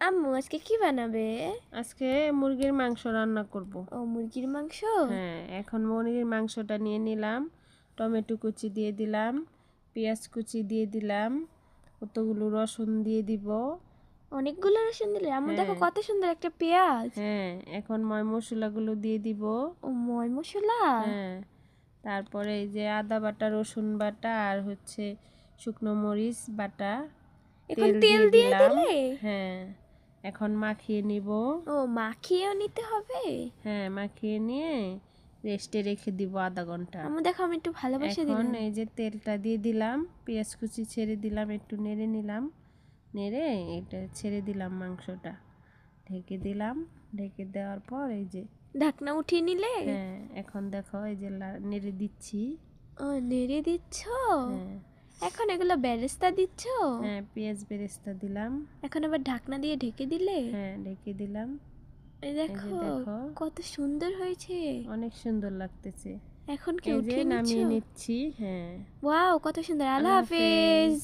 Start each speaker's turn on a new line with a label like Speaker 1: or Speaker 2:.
Speaker 1: আম্মু আজকে কি বানাবে?
Speaker 2: আজকে মুরগির মাংস রান্না করব।
Speaker 1: ও মুরগির মাংস।
Speaker 2: হ্যাঁ, এখন মুরগির মাংসটা নিয়ে নিলাম, টমেটো কুচি দিয়ে দিলাম, পেঁয়াজ কুচি দিয়ে দিলাম, কতগুলো রসুন দিয়ে দিব।
Speaker 1: অনেকগুলো রসুন দিলে? আম্মু দেখো
Speaker 2: হ্যাঁ
Speaker 1: কত সুন্দর একটা পেঁয়াজ।
Speaker 2: হ্যাঁ, এখন ময় মশলাগুলো দিয়ে দিব।
Speaker 1: ও ময় মশলা।
Speaker 2: হ্যাঁ, তারপরে এই যে আদা বাটা, রসুন বাটা আর হচ্ছে শুকনো মরিচ বাটা,
Speaker 1: এখন
Speaker 2: তেল
Speaker 1: তেল
Speaker 2: দিয়ে
Speaker 1: দিয়ে
Speaker 2: দিলাম।
Speaker 1: দিলে?
Speaker 2: হ্যাঁ, এখন মাখিয়ে নিব।
Speaker 1: ও মাখিয়েও নিতে হবে?
Speaker 2: হ্যাঁ, মাখিয়ে নিয়ে রেস্টে রেখে দিব আধা ঘন্টা।
Speaker 1: আম্মু দেখো আমি একটু ভালোবাসে
Speaker 2: এখন
Speaker 1: দিলাম।
Speaker 2: এই যে তেলটা দিয়ে দিলাম, পেঁয়াজ কুচি ছেড়ে দিলাম, একটু নেড়ে নিলাম, নেড়ে এটা ছেড়ে দিলাম মাংসটা, ঢেকে দিলাম। ঢেকে দেওয়ার পর এই যে
Speaker 1: ঢাকনা উঠিয়ে নিলে?
Speaker 2: হ্যাঁ, এখন দেখো এই যে নেড়ে দিচ্ছি।
Speaker 1: ও নেড়ে দিচ্ছ?
Speaker 2: হ্যাঁ
Speaker 1: এখন এগুলো বেরেস্তা দিচ্ছ?
Speaker 2: হ্যাঁ, পেঁয়াজ বেরেস্তা দিলাম।
Speaker 1: এখন আবার ঢাকনা দিয়ে ঢেকে দিলে?
Speaker 2: হ্যাঁ, ঢেকে দিলাম।
Speaker 1: এই
Speaker 2: এই যে
Speaker 1: দেখো
Speaker 2: দেখো,
Speaker 1: কত সুন্দর হয়েছে।
Speaker 2: অনেক সুন্দর লাগতেছে।
Speaker 1: এখন কি
Speaker 2: এই যে
Speaker 1: উঠিয়ে নিচ্ছ?
Speaker 2: নামিয়ে নিচ্ছি। হ্যাঁ,
Speaker 1: ওয়াও কত সুন্দর। আল্লাহ
Speaker 2: আল্লাহ
Speaker 1: হাফেজ।
Speaker 2: হাফেজ।